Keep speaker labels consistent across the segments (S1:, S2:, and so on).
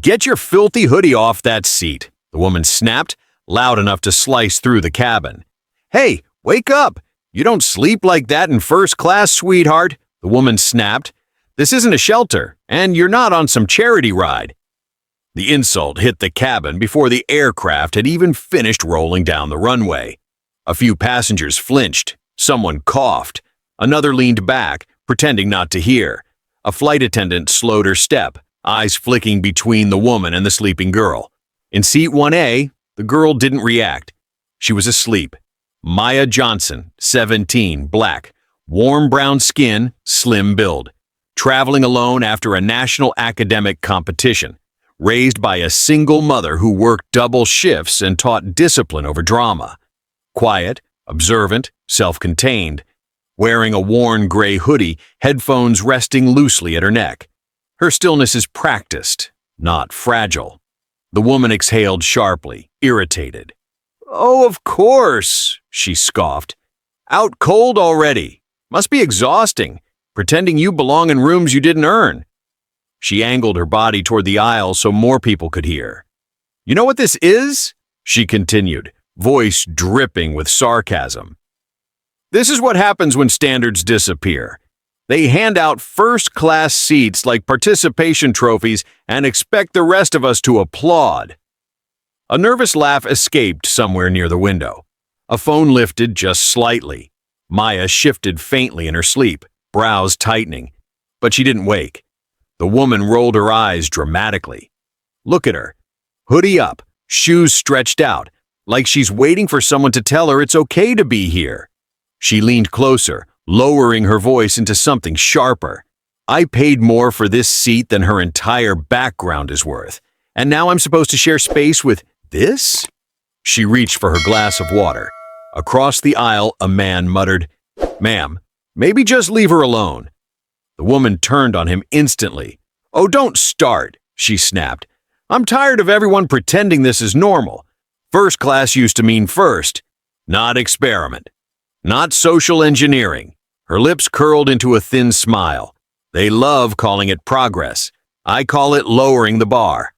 S1: "Get your filthy hoodie off that seat," the woman snapped, loud enough to slice through the cabin. "Hey, wake up! You don't sleep like that in first class, sweetheart," the woman snapped. "This isn't a shelter, and you're not on some charity ride." The insult hit the cabin before the aircraft had even finished rolling down the runway. A few passengers flinched, someone coughed, another leaned back, pretending not to hear. A flight attendant slowed her step, eyes flicking between the woman and the sleeping girl. In seat 1A, the girl didn't react. She was asleep. Maya Johnson, 17, black, warm brown skin, slim build, traveling alone after a national academic competition, raised by a single mother who worked double shifts and taught discipline over drama. Quiet, observant, self-contained, wearing a worn gray hoodie, headphones resting loosely at her neck. Her stillness is practiced, not fragile. The woman exhaled sharply, irritated. "Oh, of course," she scoffed. "Out cold already. Must be exhausting, pretending you belong in rooms you didn't earn." She angled her body toward the aisle so more people could hear. "You know what this is?" she continued, voice dripping with sarcasm. "This is what happens when standards disappear. They hand out first-class seats like participation trophies and expect the rest of us to applaud." A nervous laugh escaped somewhere near the window. A phone lifted just slightly. Maya shifted faintly in her sleep, brows tightening. But she didn't wake. The woman rolled her eyes dramatically. Look at her. Hoodie up, shoes stretched out, like she's waiting for someone to tell her it's okay to be here. She leaned closer, lowering her voice into something sharper. "I paid more for this seat than her entire background is worth, and now I'm supposed to share space with this?" She reached for her glass of water. Across the aisle, a man muttered, "Ma'am, maybe just leave her alone." The woman turned on him instantly. "Oh, don't start," she snapped. "I'm tired of everyone pretending this is normal. First class used to mean first, not experiment, not social engineering." Her lips curled into a thin smile. "They love calling it progress. I call it lowering the bar."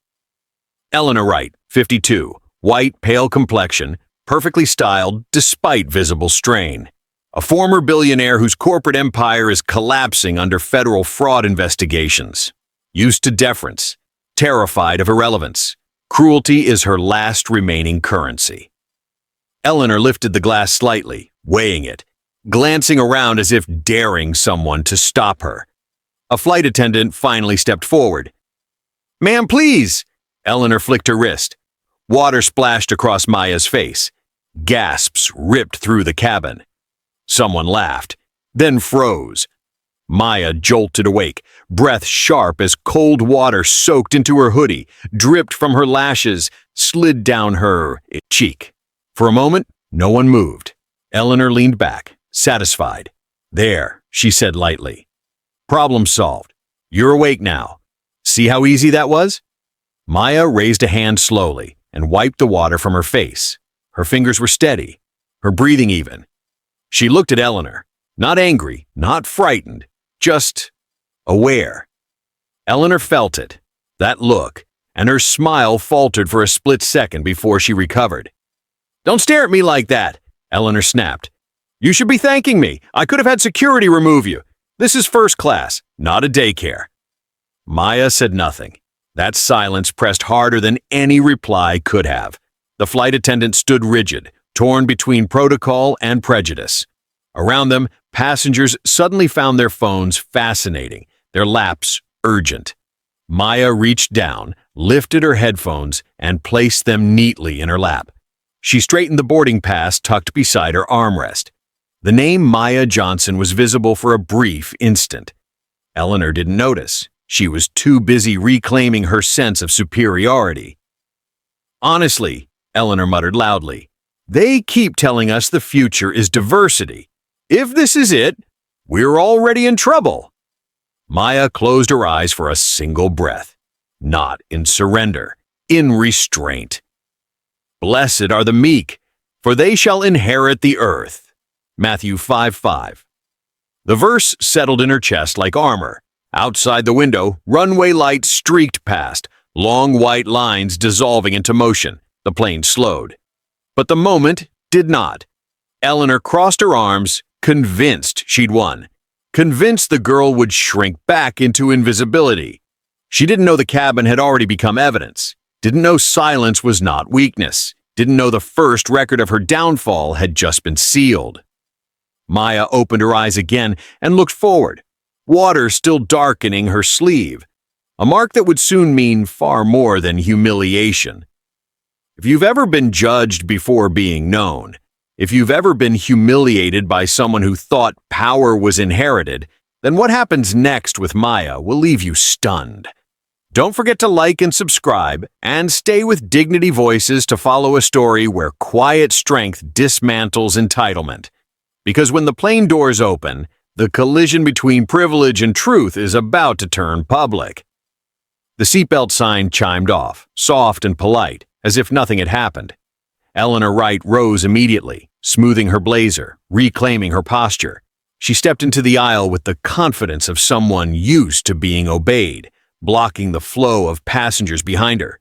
S1: Eleanor Wright, 52, white, pale complexion, perfectly styled despite visible strain. A former billionaire whose corporate empire is collapsing under federal fraud investigations. Used to deference, terrified of irrelevance. Cruelty is her last remaining currency. Eleanor lifted the glass slightly, weighing it, glancing around as if daring someone to stop her. A flight attendant finally stepped forward. "Ma'am, please!" Eleanor flicked her wrist. Water splashed across Maya's face. Gasps ripped through the cabin. Someone laughed, then froze. Maya jolted awake, breath sharp as cold water soaked into her hoodie, dripped from her lashes, slid down her cheek. For a moment, no one moved. Eleanor leaned back, satisfied. "There," she said lightly. "Problem solved. You're awake now. See how easy that was?" Maya raised a hand slowly and wiped the water from her face. Her fingers were steady, her breathing even. She looked at Eleanor, not angry, not frightened, just aware. Eleanor felt it, that look, and her smile faltered for a split second before she recovered. "Don't stare at me like that," Eleanor snapped. "You should be thanking me. I could have had security remove you. This is first class, not a daycare." Maya said nothing. That silence pressed harder than any reply could have. The flight attendant stood rigid, torn between protocol and prejudice. Around them, passengers suddenly found their phones fascinating, their laps urgent. Maya reached down, lifted her headphones, and placed them neatly in her lap. She straightened the boarding pass tucked beside her armrest. The name Maya Johnson was visible for a brief instant. Eleanor didn't notice. She was too busy reclaiming her sense of superiority. "Honestly," Eleanor muttered loudly, "they keep telling us the future is diversity. If this is it, we're already in trouble." Maya closed her eyes for a single breath. Not in surrender, in restraint. "Blessed are the meek, for they shall inherit the earth." Matthew 5:5. The verse settled in her chest like armor. Outside the window, runway lights streaked past, long white lines dissolving into motion. The plane slowed. But the moment did not. Eleanor crossed her arms, convinced she'd won. Convinced the girl would shrink back into invisibility. She didn't know the cabin had already become evidence. Didn't know silence was not weakness. Didn't know the first record of her downfall had just been sealed. Maya opened her eyes again and looked forward, water still darkening her sleeve, a mark that would soon mean far more than humiliation. If you've ever been judged before being known, if you've ever been humiliated by someone who thought power was inherited, then what happens next with Maya will leave you stunned. Don't forget to like and subscribe, and stay with Dignity Voices to follow a story where quiet strength dismantles entitlement. Because when the plane doors open, the collision between privilege and truth is about to turn public. The seatbelt sign chimed off, soft and polite, as if nothing had happened. Eleanor Wright rose immediately, smoothing her blazer, reclaiming her posture. She stepped into the aisle with the confidence of someone used to being obeyed, blocking the flow of passengers behind her.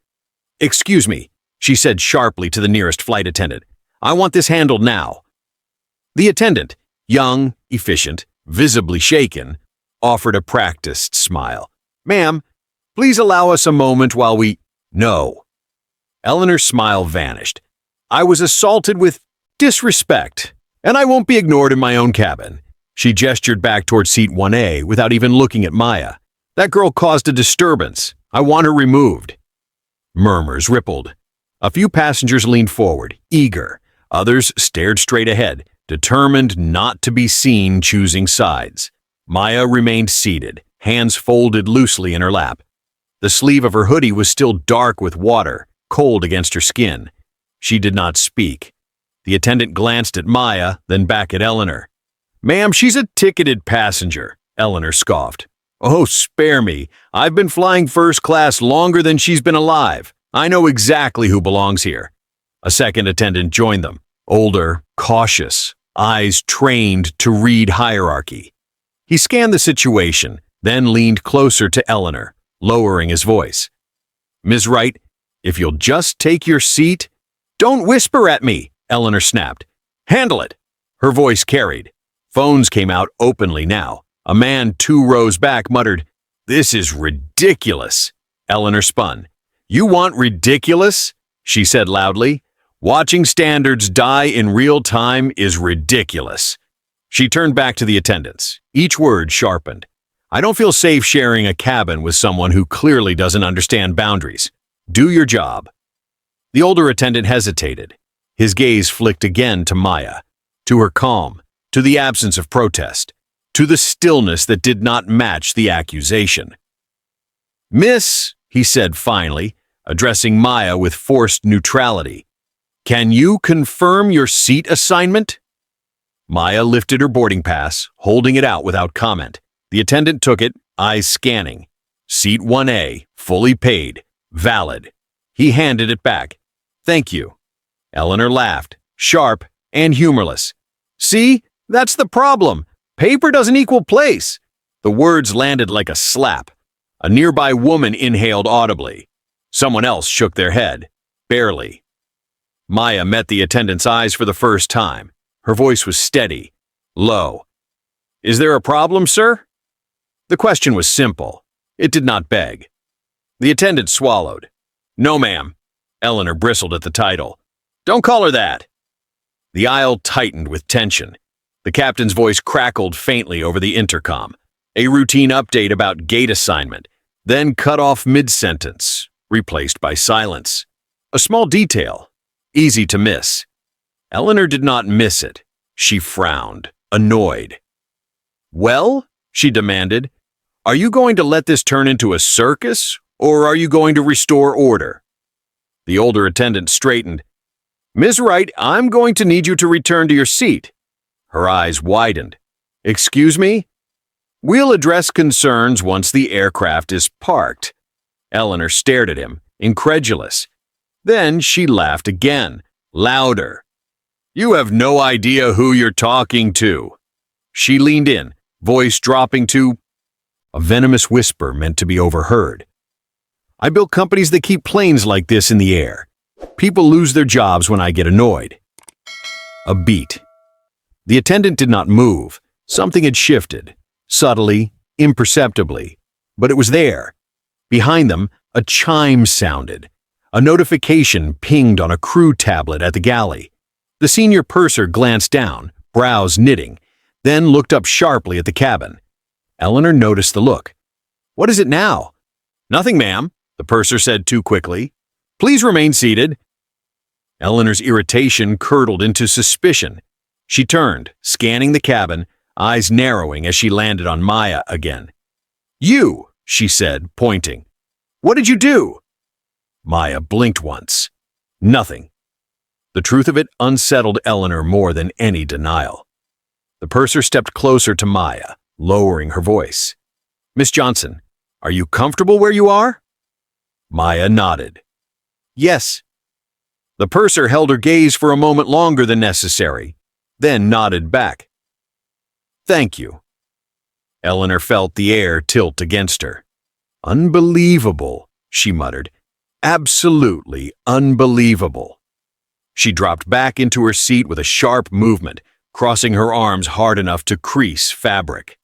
S1: "Excuse me," she said sharply to the nearest flight attendant. "I want this handled now." The attendant, young, efficient, visibly shaken, offered a practiced smile. "Ma'am, please allow us a moment while we—" "No." Eleanor's smile vanished. "I was assaulted with disrespect, and I won't be ignored in my own cabin." She gestured back toward seat 1A without even looking at Maya. "That girl caused a disturbance. I want her removed." Murmurs rippled. A few passengers leaned forward, eager. Others stared straight ahead, determined not to be seen choosing sides. Maya remained seated, hands folded loosely in her lap. The sleeve of her hoodie was still dark with water, cold against her skin. She did not speak. The attendant glanced at Maya, then back at Eleanor. "Ma'am, she's a ticketed passenger," Eleanor scoffed. "Oh, spare me. I've been flying first class longer than she's been alive. I know exactly who belongs here." A second attendant joined them, older, cautious, eyes trained to read hierarchy. He scanned the situation, then leaned closer to Eleanor, lowering his voice. "Ms. Wright, if you'll just take your seat—" "Don't whisper at me," Eleanor snapped. "Handle it." Her voice carried. Phones came out openly now. A man 2 rows back muttered, "This is ridiculous." Eleanor spun. "You want ridiculous?" she said loudly. "Watching standards die in real time is ridiculous." She turned back to the attendants, each word sharpened. "I don't feel safe sharing a cabin with someone who clearly doesn't understand boundaries. Do your job." The older attendant hesitated. His gaze flicked again to Maya, to her calm, to the absence of protest, to the stillness that did not match the accusation. "Miss," he said finally, addressing Maya with forced neutrality, "can you confirm your seat assignment?" Maya lifted her boarding pass, holding it out without comment. The attendant took it, eyes scanning. Seat 1A, fully paid, valid. He handed it back. "Thank you." Eleanor laughed, sharp and humorless. "See, that's the problem. Paper doesn't equal place." The words landed like a slap. A nearby woman inhaled audibly. Someone else shook their head, barely. Maya met the attendant's eyes for the first time. Her voice was steady, low. "Is there a problem, sir?" The question was simple. It did not beg. The attendant swallowed. "No, ma'am." Eleanor bristled at the title. "Don't call her that." The aisle tightened with tension. The captain's voice crackled faintly over the intercom. A routine update about gate assignment, then cut off mid-sentence, replaced by silence. A small detail, easy to miss. Eleanor did not miss it. She frowned, annoyed. "Well," she demanded, "are you going to let this turn into a circus, or are you going to restore order?" The older attendant straightened. "Ms. Wright, I'm going to need you to return to your seat." Her eyes widened. "Excuse me?" "We'll address concerns once the aircraft is parked." Eleanor stared at him, incredulous. Then she laughed again, louder. "You have no idea who you're talking to." She leaned in, voice dropping to a venomous whisper meant to be overheard. I build companies that keep planes like this in the air. People lose their jobs when I get annoyed. A beat. The attendant did not move. Something had shifted, subtly, imperceptibly, but it was there. Behind them, a chime sounded. A notification pinged on a crew tablet at the galley. The senior purser glanced down, brows knitting, then looked up sharply at the cabin. Eleanor noticed the look. "What is it now?" "Nothing, ma'am," the purser said too quickly. "Please remain seated." Eleanor's irritation curdled into suspicion. She turned, scanning the cabin, eyes narrowing as she landed on Maya again. "You," she said, pointing. "What did you do?" Maya blinked once. Nothing. The truth of it unsettled Eleanor more than any denial. The purser stepped closer to Maya, lowering her voice. "Miss Johnson, are you comfortable where you are?" Maya nodded. "Yes." The purser held her gaze for a moment longer than necessary, then nodded back. "Thank you." Eleanor felt the air tilt against her. "Unbelievable," she muttered. "Absolutely unbelievable." She dropped back into her seat with a sharp movement, crossing her arms hard enough to crease fabric.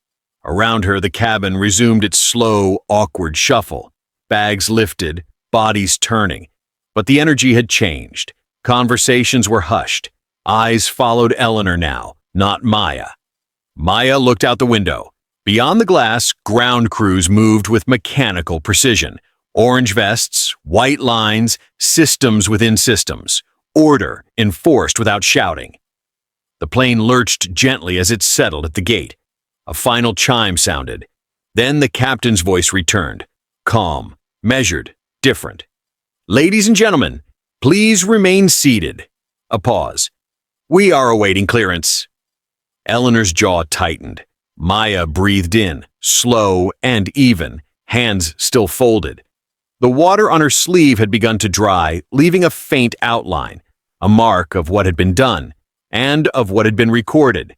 S1: Around her, the cabin resumed its slow, awkward shuffle. Bags lifted, bodies turning. But the energy had changed. Conversations were hushed. Eyes followed Eleanor now, not Maya. Maya looked out the window. Beyond the glass, ground crews moved with mechanical precision. Orange vests, white lines, systems within systems. Order enforced without shouting. The plane lurched gently as it settled at the gate. A final chime sounded. Then the captain's voice returned. Calm, measured, different. "Ladies and gentlemen, please remain seated." A pause. "We are awaiting clearance." Eleanor's jaw tightened. Maya breathed in, slow and even, hands still folded. The water on her sleeve had begun to dry, leaving a faint outline, a mark of what had been done, and of what had been recorded.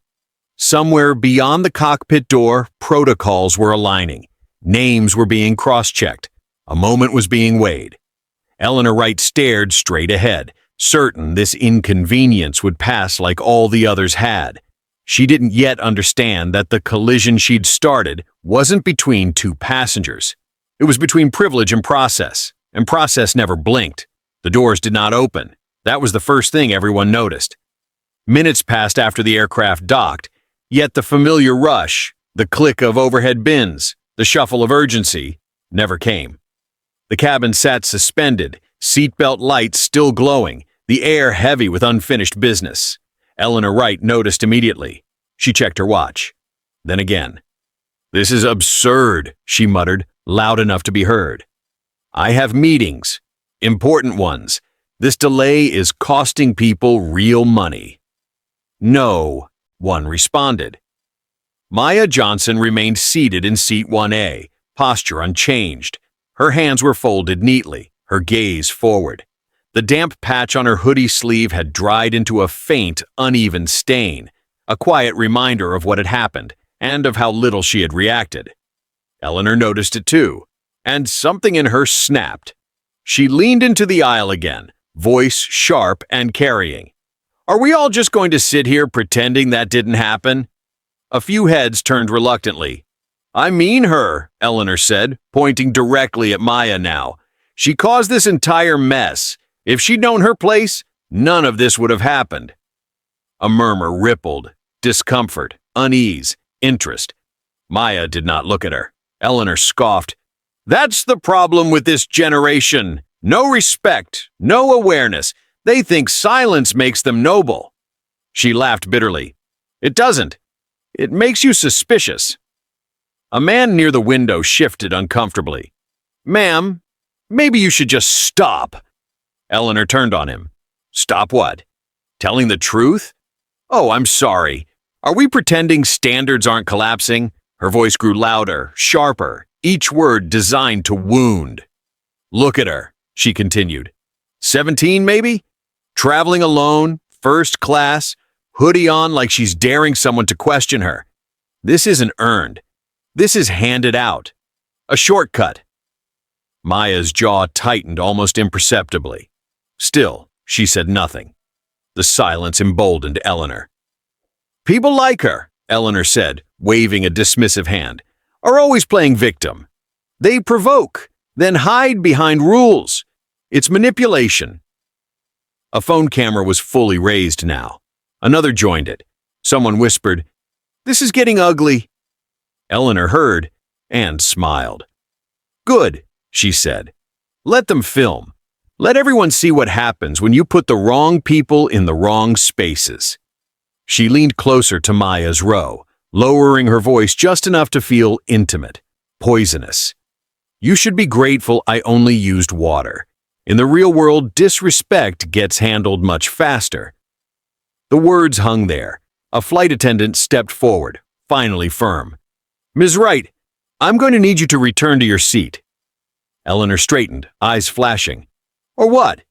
S1: Somewhere beyond the cockpit door, protocols were aligning. Names were being cross-checked. A moment was being weighed. Eleanor Wright stared straight ahead, certain this inconvenience would pass like all the others had. She didn't yet understand that the collision she'd started wasn't between two passengers. It was between privilege and process never blinked. The doors did not open. That was the first thing everyone noticed. Minutes passed after the aircraft docked, yet the familiar rush, the click of overhead bins, the shuffle of urgency, never came. The cabin sat suspended, seatbelt lights still glowing, the air heavy with unfinished business. Eleanor Wright noticed immediately. She checked her watch. Then again. "This is absurd," she muttered, loud enough to be heard. "I have meetings. Important ones. This delay is costing people real money." "No," one responded. Maya Johnson remained seated in seat 1A, posture unchanged. Her hands were folded neatly, her gaze forward. The damp patch on her hoodie sleeve had dried into a faint, uneven stain, a quiet reminder of what had happened and of how little she had reacted. Eleanor noticed it too, and something in her snapped. She leaned into the aisle again, voice sharp and carrying. "Are we all just going to sit here pretending that didn't happen?" A few heads turned reluctantly. "I mean her," Eleanor said, pointing directly at Maya now. "She caused this entire mess. If she'd known her place, none of this would have happened." A murmur rippled, discomfort, unease, interest. Maya did not look at her. Eleanor scoffed. "That's the problem with this generation. No respect, no awareness. They think silence makes them noble." She laughed bitterly. "It doesn't. It makes you suspicious." A man near the window shifted uncomfortably. "Ma'am, maybe you should just stop." Eleanor turned on him. "Stop what? Telling the truth? Oh, I'm sorry. Are we pretending standards aren't collapsing?" Her voice grew louder, sharper, each word designed to wound. "Look at her," she continued. 17, maybe? Traveling alone, first class, hoodie on like she's daring someone to question her. This isn't earned. This is handed out. A shortcut." Maya's jaw tightened almost imperceptibly. Still, she said nothing. The silence emboldened Eleanor. "People like her," Eleanor said, waving a dismissive hand, "are always playing victim. They provoke, then hide behind rules. It's manipulation." A phone camera was fully raised now. Another joined it. Someone whispered, "This is getting ugly." Eleanor heard and smiled. "Good," she said. "Let them film. Let everyone see what happens when you put the wrong people in the wrong spaces." She leaned closer to Maya's row, lowering her voice just enough to feel intimate, poisonous. "You should be grateful I only used water. In the real world, disrespect gets handled much faster." The words hung there. A flight attendant stepped forward, finally firm. "Ms. Wright, I'm going to need you to return to your seat." Eleanor straightened, eyes flashing. "Or what?"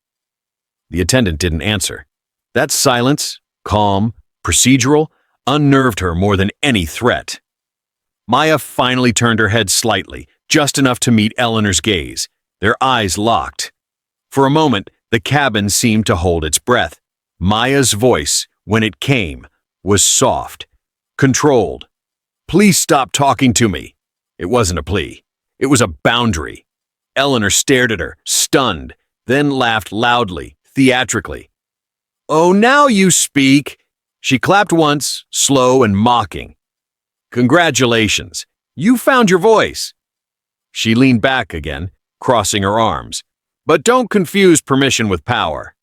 S1: The attendant didn't answer. That silence, calm, procedural, unnerved her more than any threat. Maya finally turned her head slightly, just enough to meet Eleanor's gaze. Their eyes locked. For a moment, the cabin seemed to hold its breath. Maya's voice, when it came, was soft, controlled. "Please stop talking to me." It wasn't a plea. It was a boundary. Eleanor stared at her, stunned, then laughed loudly, theatrically. "Oh, now you speak." She clapped once, slow and mocking. "Congratulations. You found your voice." She leaned back again, crossing her arms. "But don't confuse permission with power."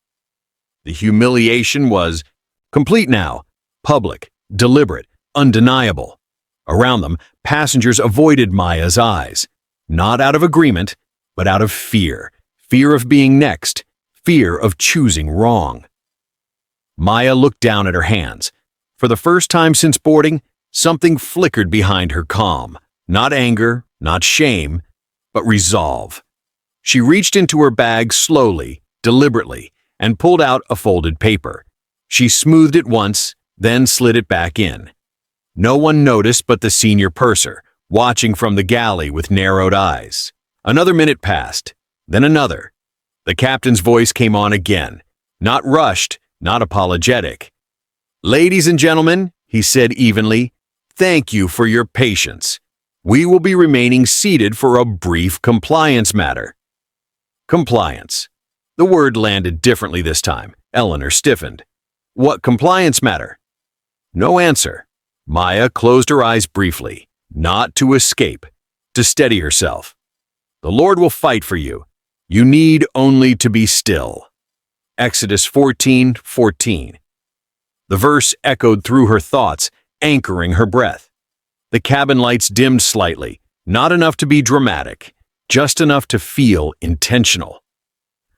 S1: The humiliation was complete now, public, deliberate, undeniable. Around them, passengers avoided Maya's eyes, not out of agreement, but out of fear. Fear of being next, fear of choosing wrong. Maya looked down at her hands. For the first time since boarding, something flickered behind her calm. Not anger, not shame, but resolve. She reached into her bag slowly, deliberately, and pulled out a folded paper. She smoothed it once, then slid it back in. No one noticed but the senior purser, watching from the galley with narrowed eyes. Another minute passed, then another. The captain's voice came on again, not rushed, not apologetic. "Ladies and gentlemen," he said evenly, "thank you for your patience. We will be remaining seated for a brief compliance matter." Compliance. The word landed differently this time. Eleanor stiffened. "What compliance matter?" No answer. Maya closed her eyes briefly, not to escape, to steady herself. "The Lord will fight for you. You need only to be still." Exodus 14:14. The verse echoed through her thoughts, anchoring her breath. The cabin lights dimmed slightly, not enough to be dramatic, just enough to feel intentional.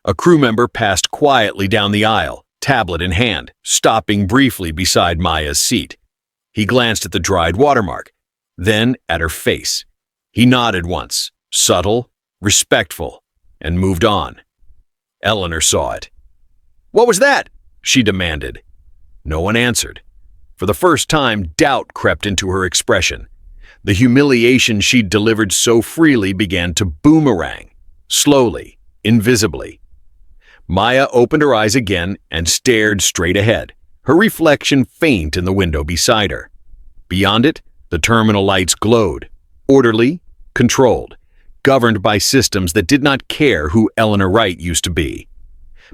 S1: A crew member passed quietly down the aisle, tablet in hand, stopping briefly beside Maya's seat. He glanced at the dried watermark, then at her face. He nodded once, subtle, respectful, and moved on. Eleanor saw it. "What was that?" she demanded. No one answered. For the first time, doubt crept into her expression. The humiliation she'd delivered so freely began to boomerang, slowly, invisibly. Maya opened her eyes again and stared straight ahead, her reflection faint in the window beside her. Beyond it, the terminal lights glowed, orderly, controlled, governed by systems that did not care who Eleanor Wright used to be.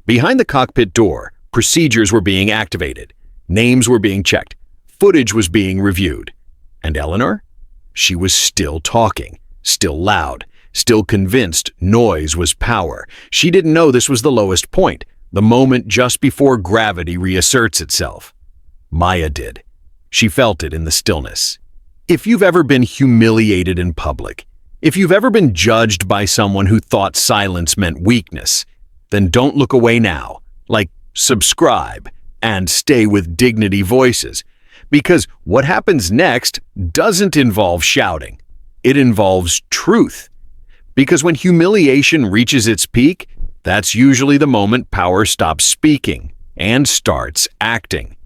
S1: Behind the cockpit door, procedures were being activated, names were being checked, footage was being reviewed. And Eleanor? She was still talking, still loud, still convinced noise was power. She didn't know this was the lowest point, the moment just before gravity reasserts itself. Maya did. She felt it in the stillness. If you've ever been humiliated in public, if you've ever been judged by someone who thought silence meant weakness, then don't look away now. Like, subscribe and stay with Dignity Voices. Because what happens next doesn't involve shouting. It involves truth. Because when humiliation reaches its peak, that's usually the moment power stops speaking and starts acting.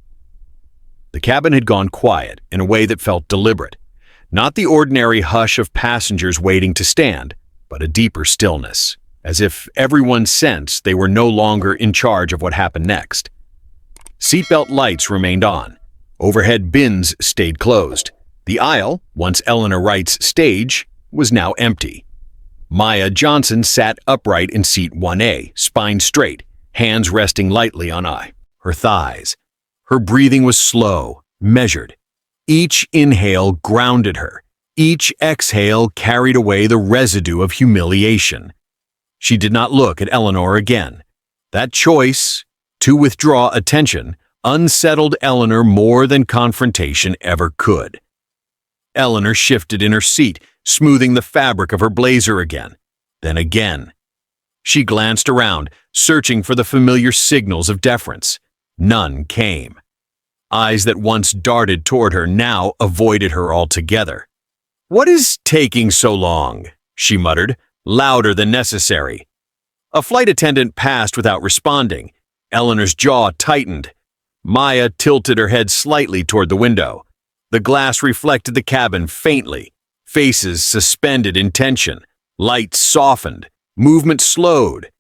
S1: The cabin had gone quiet in a way that felt deliberate. Not the ordinary hush of passengers waiting to stand, but a deeper stillness, as if everyone sensed they were no longer in charge of what happened next. Seatbelt lights remained on. Overhead bins stayed closed. The aisle, once Eleanor Wright's stage, was now empty. Maya Johnson sat upright in seat 1A, spine straight, hands resting lightly on her thighs. Her breathing was slow, measured. Each inhale grounded her. Each exhale carried away the residue of humiliation. She did not look at Eleanor again. That choice, to withdraw attention, unsettled Eleanor more than confrontation ever could. Eleanor shifted in her seat, smoothing the fabric of her blazer again. Then again. She glanced around, searching for the familiar signals of deference. None came. Eyes that once darted toward her now avoided her altogether. "What is taking so long?" she muttered, louder than necessary. A flight attendant passed without responding. Eleanor's jaw tightened. Maya tilted her head slightly toward the window. The glass reflected the cabin faintly. Faces suspended in tension. Lights softened. Movement slowed.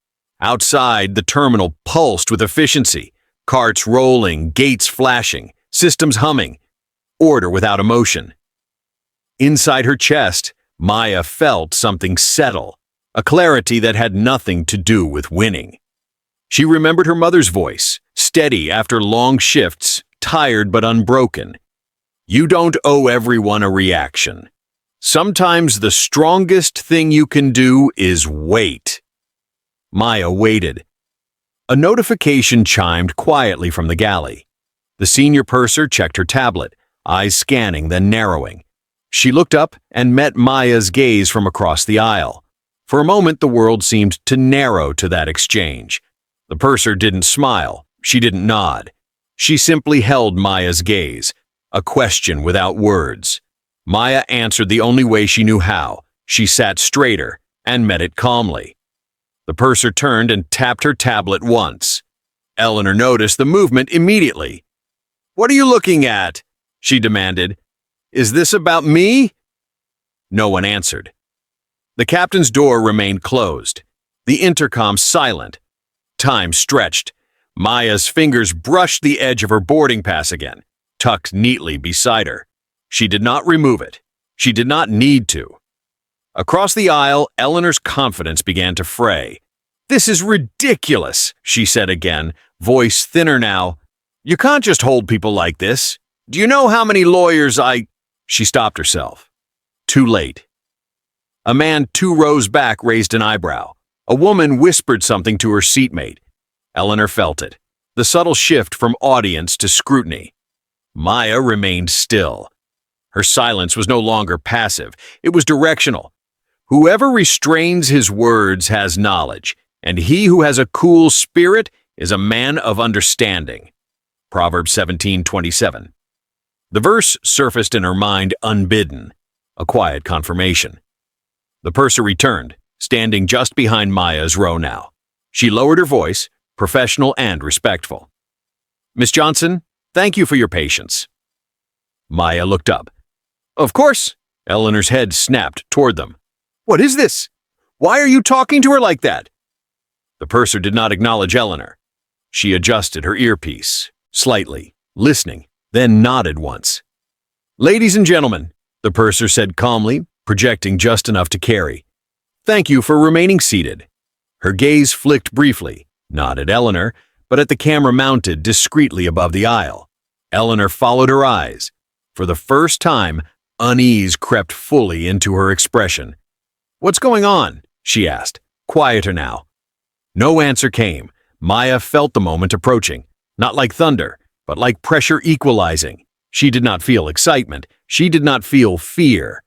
S1: Outside, the terminal pulsed with efficiency. Carts rolling, gates flashing, systems humming. Order without emotion. Inside her chest, Maya felt something settle, a clarity that had nothing to do with winning. She remembered her mother's voice, steady after long shifts, tired but unbroken. "You don't owe everyone a reaction. Sometimes the strongest thing you can do is wait." Maya waited. A notification chimed quietly from the galley. The senior purser checked her tablet, eyes scanning, then narrowing. She looked up and met Maya's gaze from across the aisle. For a moment, the world seemed to narrow to that exchange. The purser didn't smile. She didn't nod. She simply held Maya's gaze, a question without words. Maya answered the only way she knew how. She sat straighter and met it calmly. The purser turned and tapped her tablet once. Eleanor noticed the movement immediately. "What are you looking at?" she demanded. "Is this about me?" No one answered. The captain's door remained closed. The intercom silent. Time stretched. Maya's fingers brushed the edge of her boarding pass again, tucked neatly beside her. She did not remove it. She did not need to. Across the aisle, Eleanor's confidence began to fray. "This is ridiculous," she said again, voice thinner now. "You can't just hold people like this. Do you know how many lawyers I—" She stopped herself. Too late. A man 2 rows back raised an eyebrow. A woman whispered something to her seatmate. Eleanor felt it. The subtle shift from audience to scrutiny. Maya remained still. Her silence was no longer passive. It was directional. Whoever restrains his words has knowledge, and he who has a cool spirit is a man of understanding. Proverbs 17:27. The verse surfaced in her mind unbidden, a quiet confirmation. The purser returned, standing just behind Maya's row now. She lowered her voice, professional and respectful. "Miss Johnson, thank you for your patience." Maya looked up. "Of course." Eleanor's head snapped toward them. "What is this? Why are you talking to her like that?" The purser did not acknowledge Eleanor. She adjusted her earpiece, slightly, listening, then nodded once. "Ladies and gentlemen," the purser said calmly, projecting just enough to carry. "Thank you for remaining seated." Her gaze flicked briefly, not at Eleanor, but at the camera mounted discreetly above the aisle. Eleanor followed her eyes. For the first time, unease crept fully into her expression. "What's going on?" she asked, quieter now. No answer came. Maya felt the moment approaching, not like thunder, but like pressure equalizing. She did not feel excitement. She did not feel fear.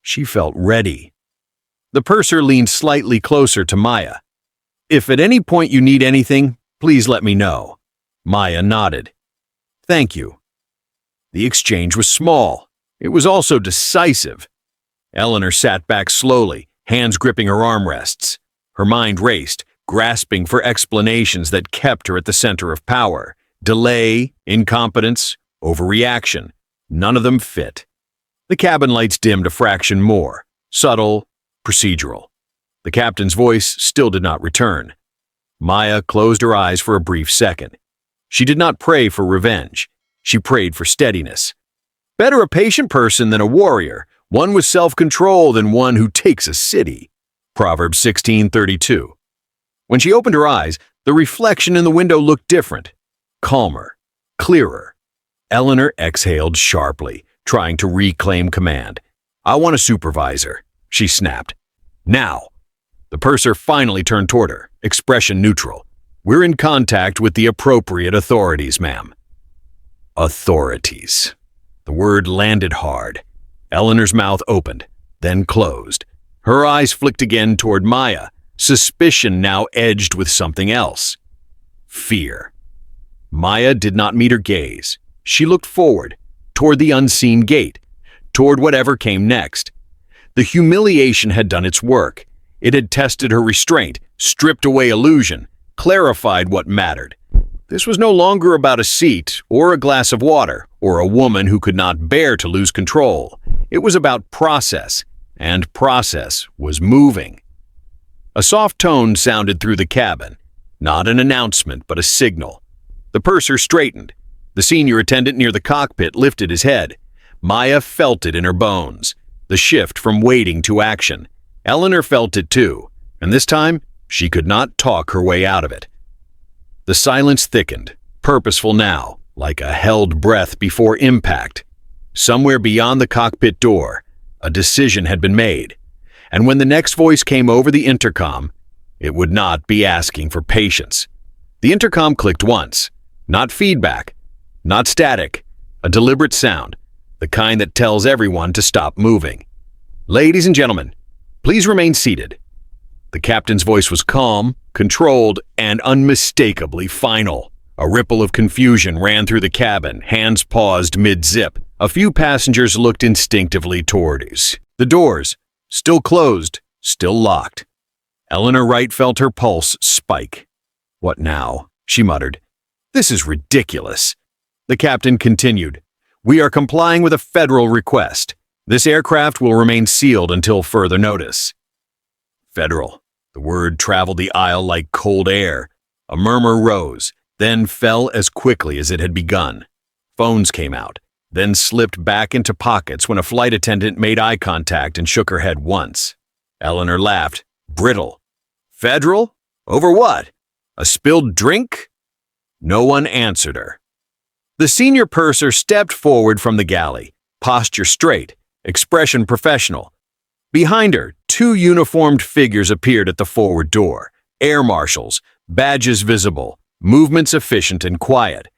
S1: She felt ready. The purser leaned slightly closer to Maya. "If at any point you need anything, please let me know." Maya nodded. "Thank you." The exchange was small. It was also decisive. Eleanor sat back slowly, hands gripping her armrests. Her mind raced, grasping for explanations that kept her at the center of power. Delay, incompetence, overreaction. None of them fit. The cabin lights dimmed a fraction more. Subtle, procedural. The captain's voice still did not return. Maya closed her eyes for a brief second. She did not pray for revenge. She prayed for steadiness. Better a patient person than a warrior, one with self-control than one who takes a city. Proverbs 16:32. When she opened her eyes, the reflection in the window looked different. Calmer, clearer. Eleanor exhaled sharply, trying to reclaim command. "I want a supervisor," she snapped. "Now." The purser finally turned toward her, expression neutral. "We're in contact with the appropriate authorities, ma'am." Authorities. The word landed hard. Eleanor's mouth opened, then closed. Her eyes flicked again toward Maya, suspicion now edged with something else. Fear. Maya did not meet her gaze. She looked forward, toward the unseen gate, toward whatever came next. The humiliation had done its work. It had tested her restraint, stripped away illusion, clarified what mattered. This was no longer about a seat, or a glass of water, or a woman who could not bear to lose control. It was about process, and process was moving. A soft tone sounded through the cabin, not an announcement but a signal. The purser straightened. The senior attendant near the cockpit lifted his head. Maya felt it in her bones, the shift from waiting to action. Eleanor felt it too, and this time she could not talk her way out of it. The silence thickened, purposeful now, like a held breath before impact. Somewhere beyond the cockpit door, a decision had been made, and when the next voice came over the intercom, it would not be asking for patience. The intercom clicked once, not feedback, not static, a deliberate sound, the kind that tells everyone to stop moving. "Ladies and gentlemen, please remain seated." The captain's voice was calm, controlled, and unmistakably final. A ripple of confusion ran through the cabin, hands paused mid-zip. A few passengers looked instinctively toward us. The doors, still closed, still locked. Eleanor Wright felt her pulse spike. "What now?" she muttered. "This is ridiculous." The captain continued. "We are complying with a federal request. This aircraft will remain sealed until further notice." Federal. The word traveled the aisle like cold air. A murmur rose, then fell as quickly as it had begun. Phones came out, then slipped back into pockets when a flight attendant made eye contact and shook her head once. Eleanor laughed, brittle. "Federal? Over what? A spilled drink?" No one answered her. The senior purser stepped forward from the galley, posture straight, expression professional. Behind her, two uniformed figures appeared at the forward door, air marshals, badges visible, movements efficient and quiet.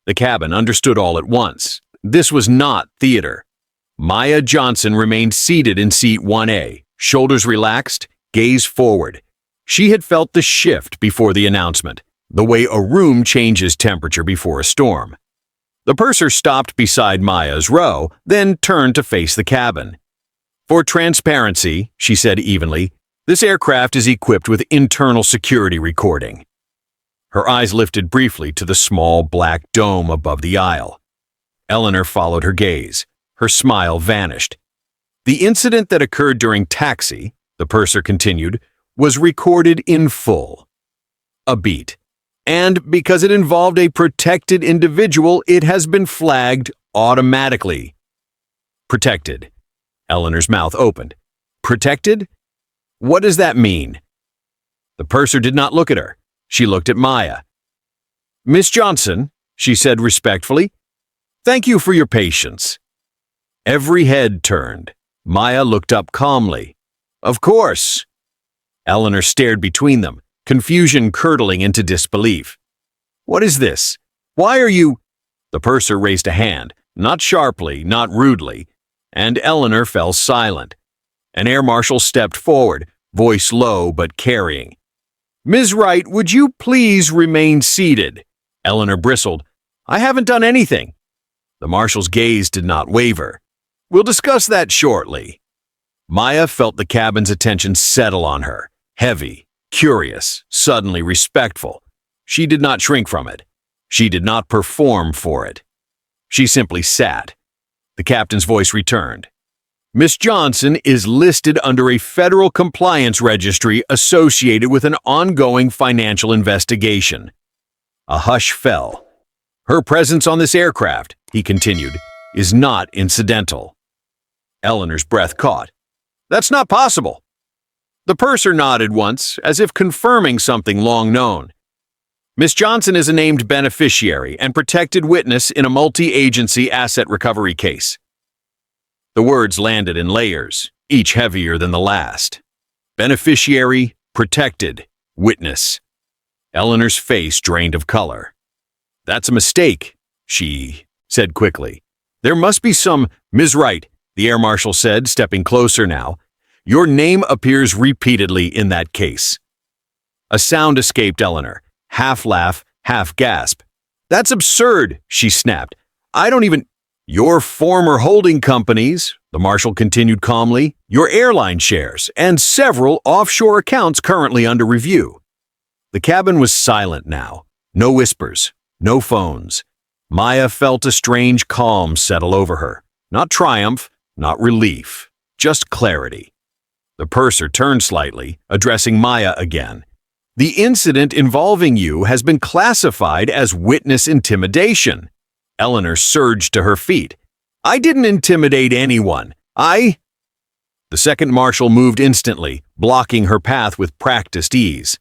S1: The cabin understood all at once. This was not theater. Maya Johnson remained seated in seat 1A, shoulders relaxed, gaze forward. She had felt the shift before the announcement, the way a room changes temperature before a storm. The purser stopped beside Maya's row, then turned to face the cabin. "For transparency," she said evenly, "this aircraft is equipped with internal security recording." Her eyes lifted briefly to the small black dome above the aisle. Eleanor followed her gaze. Her smile vanished. "The incident that occurred during taxi," the purser continued, "was recorded in full." A beat. "And because it involved a protected individual, it has been flagged automatically." Protected. Eleanor's mouth opened. Protected? What does that mean? The purser did not look at her. She looked at Maya. "Miss Johnson," she said respectfully, "thank you for your patience." Every head turned. Maya looked up calmly. "Of course." Eleanor stared between them, confusion curdling into disbelief. "What is this? Why are you—" The purser raised a hand, not sharply, not rudely, and Eleanor fell silent. An air marshal stepped forward, voice low but carrying. "Ms. Wright, would you please remain seated?" Eleanor bristled. "I haven't done anything." The marshal's gaze did not waver. "We'll discuss that shortly." Maya felt the cabin's attention settle on her, heavy, curious, suddenly respectful. She did not shrink from it. She did not perform for it. She simply sat. The captain's voice returned. Miss Johnson is listed under a federal compliance registry associated with an ongoing financial investigation. A hush fell. Her presence on this aircraft, he continued, is not incidental. Eleanor's breath caught. That's not possible. The purser nodded once, as if confirming something long known. Miss Johnson is a named beneficiary and protected witness in a multi-agency asset recovery case. The words landed in layers, each heavier than the last. Beneficiary, protected, witness. Eleanor's face drained of color. That's a mistake, she said quickly. There must be some— Ms. Wright, the air marshal said, stepping closer now. Your name appears repeatedly in that case. A sound escaped Eleanor, half laugh, half gasp. That's absurd, she snapped. I don't even— Your former holding companies, the marshal continued calmly, your airline shares, and several offshore accounts currently under review. The cabin was silent now. No whispers, no phones. Maya felt a strange calm settle over her. Not triumph, not relief, just clarity. The purser turned slightly, addressing Maya again. The incident involving you has been classified as witness intimidation. Eleanor surged to her feet. I didn't intimidate anyone. The second marshal moved instantly, blocking her path with practiced ease.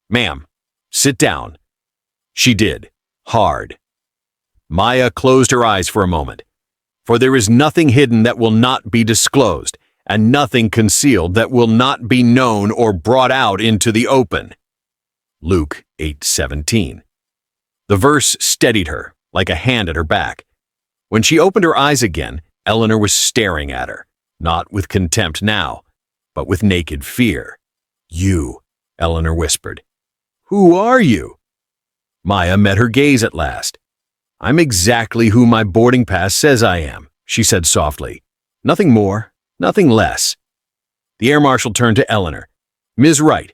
S1: Ma'am, sit down. She did, hard. Maya closed her eyes for a moment. For there is nothing hidden that will not be disclosed, and nothing concealed that will not be known or brought out into the open. Luke 8:17. The verse steadied her, like a hand at her back. When she opened her eyes again, Eleanor was staring at her, not with contempt now, but with naked fear. You, Eleanor whispered. Who are you? Maya met her gaze at last. I'm exactly who my boarding pass says I am, she said softly. Nothing more, nothing less. The air marshal turned to Eleanor. Ms. Wright,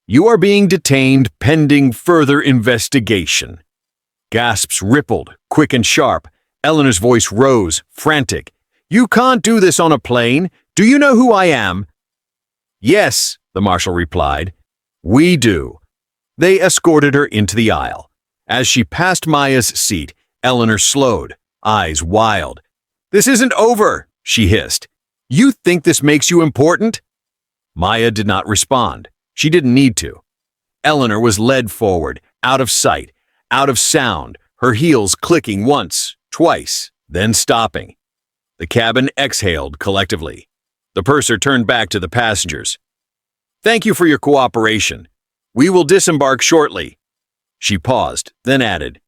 S1: you are being detained pending further investigation. Gasps rippled, quick and sharp. Eleanor's voice rose, frantic. You can't do this on a plane. Do you know who I am? Yes, the marshal replied. We do. They escorted her into the aisle. As she passed Maya's seat, Eleanor slowed, eyes wild. This isn't over, she hissed. You think this makes you important? Maya did not respond. She didn't need to. Eleanor was led forward, out of sight, out of sound, her heels clicking once, twice, then stopping. The cabin exhaled collectively. The purser turned back to the passengers. Thank you for your cooperation. We will disembark shortly. She paused, then added,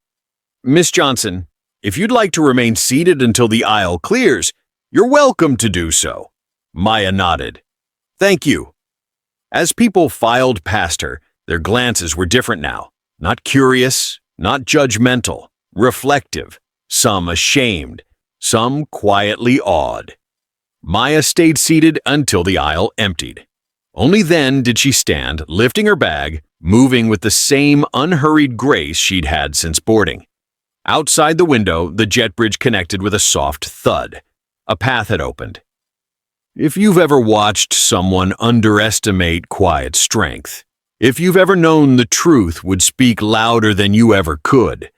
S1: Miss Johnson, if you'd like to remain seated until the aisle clears, you're welcome to do so. Maya nodded. Thank you. As people filed past her, their glances were different now. Not curious, not judgmental, reflective, some ashamed, some quietly awed. Maya stayed seated until the aisle emptied. Only then did she stand, lifting her bag, moving with the same unhurried grace she'd had since boarding. Outside the window, the jet bridge connected with a soft thud. A path had opened. If you've ever watched someone underestimate quiet strength, if you've ever known the truth would speak louder than you ever could,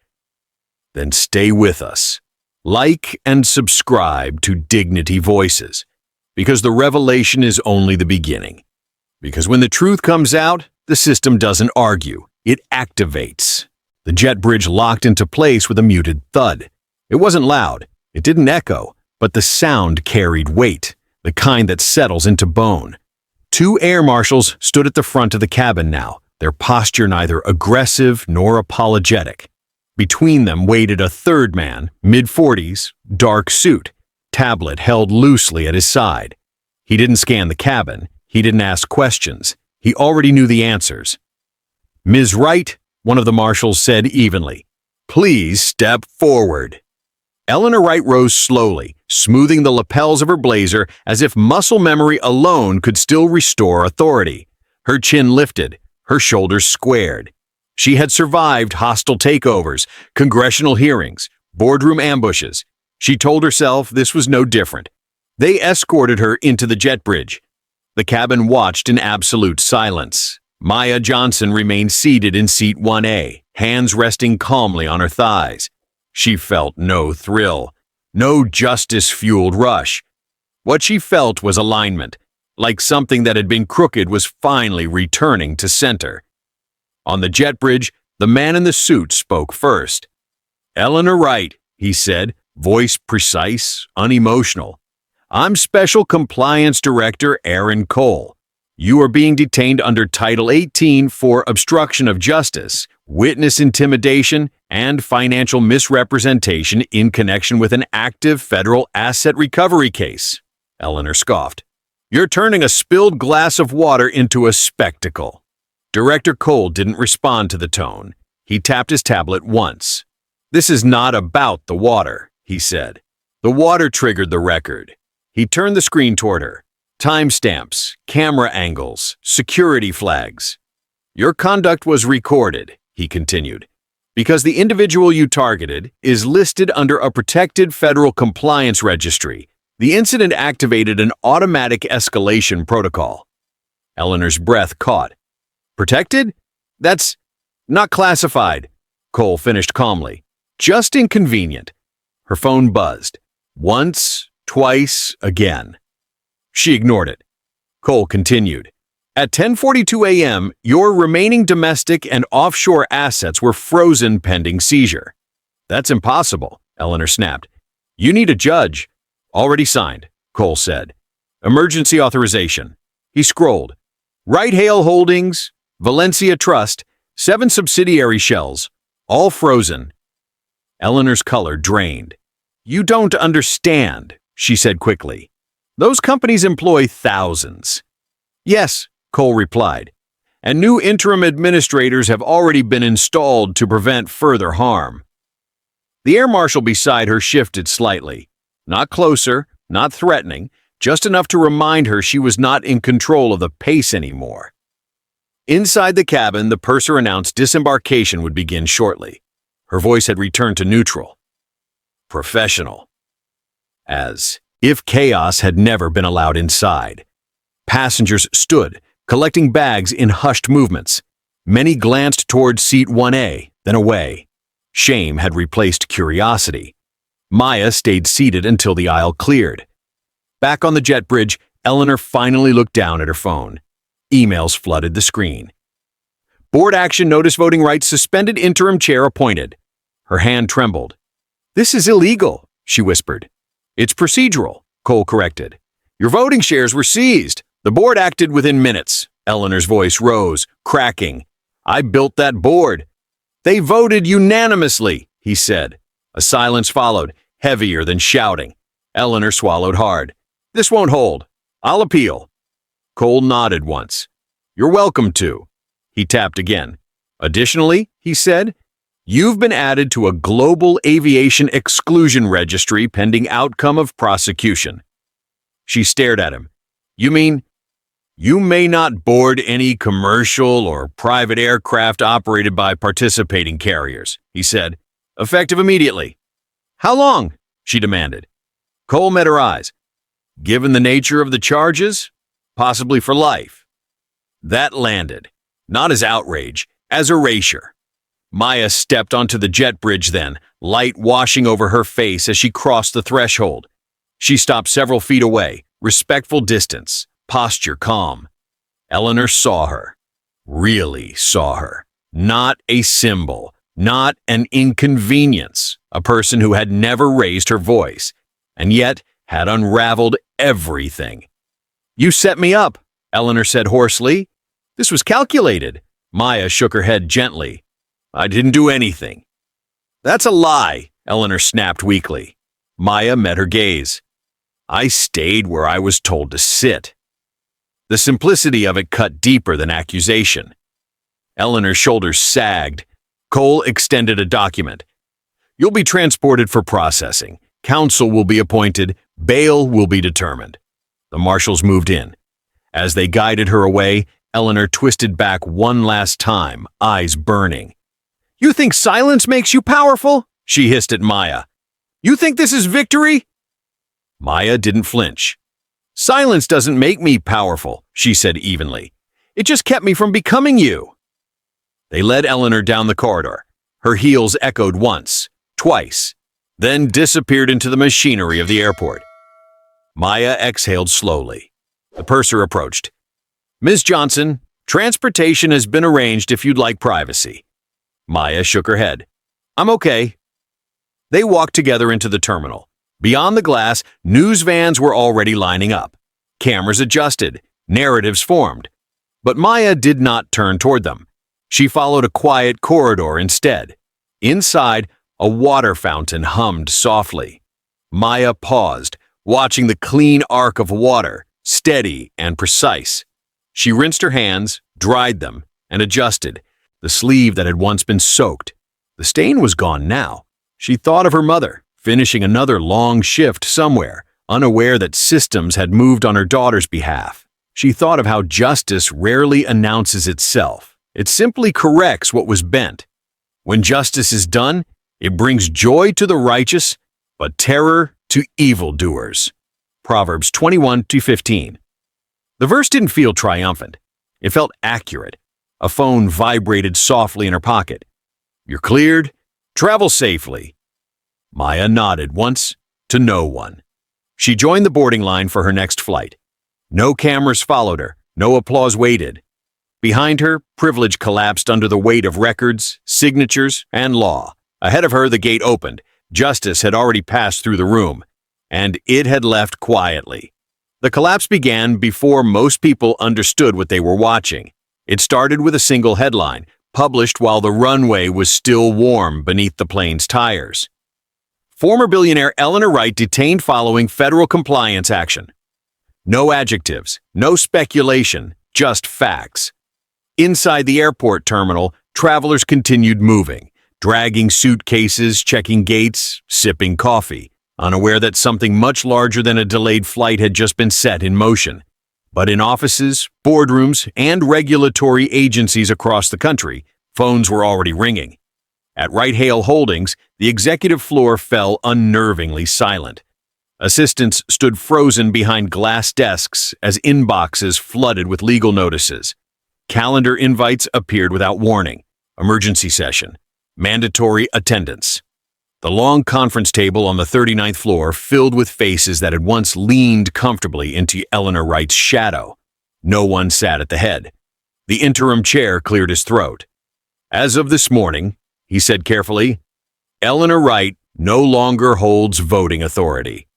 S1: then stay with us. Like and subscribe to Dignity Voices, because the revelation is only the beginning. Because when the truth comes out, the system doesn't argue, it activates. The jet bridge locked into place with a muted thud. It wasn't loud, it didn't echo, but the sound carried weight, the kind that settles into bone. Two air marshals stood at the front of the cabin now, their posture neither aggressive nor apologetic. Between them waited a third man, mid-40s, dark suit, tablet held loosely at his side. He didn't scan the cabin, he didn't ask questions, he already knew the answers. Ms. Wright, one of the marshals said evenly, please step forward. Eleanor Wright rose slowly, smoothing the lapels of her blazer as if muscle memory alone could still restore authority. Her chin lifted, her shoulders squared. She had survived hostile takeovers, congressional hearings, boardroom ambushes. She told herself this was no different. They escorted her into the jet bridge. The cabin watched in absolute silence. Maya Johnson remained seated in seat 1A, hands resting calmly on her thighs. She felt no thrill, no justice-fueled rush. What she felt was alignment, like something that had been crooked was finally returning to center. On the jet bridge, the man in the suit spoke first. "Eleanor Wright," he said, voice precise, unemotional. "I'm Special Compliance Director Aaron Cole. You are being detained under Title 18 for obstruction of justice, witness intimidation, and financial misrepresentation in connection with an active federal asset recovery case." Eleanor scoffed. "You're turning a spilled glass of water into a spectacle." Director Cole didn't respond to the tone. He tapped his tablet once. "This is not about the water," he said. "The water triggered the record." He turned the screen toward her. "Timestamps, camera angles, security flags. Your conduct was recorded," he continued, "because the individual you targeted is listed under a protected federal compliance registry. The incident activated an automatic escalation protocol." Eleanor's breath caught. "Protected? That's not classified," Cole finished calmly. "Just inconvenient." Her phone buzzed. Once, twice, again. She ignored it. Cole continued. "At 10:42 a.m., your remaining domestic and offshore assets were frozen pending seizure." "That's impossible," Eleanor snapped. "You need a judge." "Already signed," Cole said. "Emergency authorization." He scrolled. "Right Hale Holdings, Valencia Trust, 7 subsidiary shells, all frozen." Eleanor's color drained. "You don't understand," she said quickly. "Those companies employ thousands." "Yes," Cole replied, "and new interim administrators have already been installed to prevent further harm." The air marshal beside her shifted slightly. Not closer, not threatening, just enough to remind her she was not in control of the pace anymore. Inside the cabin, the purser announced disembarkation would begin shortly. Her voice had returned to neutral. Professional. As if chaos had never been allowed inside. Passengers stood, collecting bags in hushed movements. Many glanced toward seat 1A, then away. Shame had replaced curiosity. Maya stayed seated until the aisle cleared. Back on the jet bridge, Eleanor finally looked down at her phone. Emails flooded the screen. "Board action notice voting rights suspended interim chair appointed." Her hand trembled. "This is illegal," she whispered. "It's procedural," Cole corrected. "Your voting shares were seized. The board acted within minutes." Eleanor's voice rose, cracking. "I built that board." "They voted unanimously," he said. A silence followed, heavier than shouting. Eleanor swallowed hard. "This won't hold. I'll appeal." Cole nodded once. "You're welcome to." He tapped again. "Additionally," he said, "you've been added to a global aviation exclusion registry pending outcome of prosecution." She stared at him. "You mean, you may not board any commercial or private aircraft operated by participating carriers," he said, "effective immediately." "How long?" she demanded. Cole met her eyes. "Given the nature of the charges, possibly for life." That landed, not as outrage, as erasure. Maya stepped onto the jet bridge then, light washing over her face as she crossed the threshold. She stopped several feet away, respectful distance, posture calm. Eleanor saw her, really saw her. Not a symbol, not an inconvenience, a person who had never raised her voice, and yet had unraveled everything. "You set me up," Eleanor said hoarsely. "This was calculated." Maya shook her head gently. "I didn't do anything." "That's a lie," Eleanor snapped weakly. Maya met her gaze. "I stayed where I was told to sit." The simplicity of it cut deeper than accusation. Eleanor's shoulders sagged. Cole extended a document. "You'll be transported for processing. Counsel will be appointed. Bail will be determined." The marshals moved in. As they guided her away, Eleanor twisted back one last time, eyes burning. "You think silence makes you powerful?" she hissed at Maya. "You think this is victory?" Maya didn't flinch. "Silence doesn't make me powerful," she said evenly. "It just kept me from becoming you." They led Eleanor down the corridor. Her heels echoed once, twice, then disappeared into the machinery of the airport. Maya exhaled slowly. The purser approached. "Ms. Johnson, transportation has been arranged if you'd like privacy." Maya shook her head. "I'm okay." They walked together into the terminal. Beyond the glass, news vans were already lining up. Cameras adjusted, narratives formed. But Maya did not turn toward them. She followed a quiet corridor instead. Inside, a water fountain hummed softly. Maya paused, watching the clean arc of water, steady and precise. She rinsed her hands, dried them, and adjusted, the sleeve that had once been soaked. The stain was gone now. She thought of her mother, finishing another long shift somewhere, unaware that systems had moved on her daughter's behalf. She thought of how justice rarely announces itself. It simply corrects what was bent. When justice is done, it brings joy to the righteous, but terror to evildoers. Proverbs 21-15. The verse didn't feel triumphant. It felt accurate. A phone vibrated softly in her pocket. "You're cleared. Travel safely." Maya nodded once to no one. She joined the boarding line for her next flight. No cameras followed her. No applause waited. Behind her, privilege collapsed under the weight of records, signatures, and law. Ahead of her, the gate opened. Justice had already passed through the room, and it had left quietly. The collapse began before most people understood what they were watching. It started with a single headline, published while the runway was still warm beneath the plane's tires. "Former billionaire Eleanor Wright detained following federal compliance action." No adjectives, no speculation, just facts. Inside the airport terminal, travelers continued moving, dragging suitcases, checking gates, sipping coffee, unaware that something much larger than a delayed flight had just been set in motion. But in offices, boardrooms, and regulatory agencies across the country, phones were already ringing. At Wright Hale Holdings, the executive floor fell unnervingly silent. Assistants stood frozen behind glass desks as inboxes flooded with legal notices. Calendar invites appeared without warning. Emergency session. Mandatory attendance. The long conference table on the 39th floor filled with faces that had once leaned comfortably into Eleanor Wright's shadow. No one sat at the head. The interim chair cleared his throat. "As of this morning," he said carefully, "Eleanor Wright no longer holds voting authority."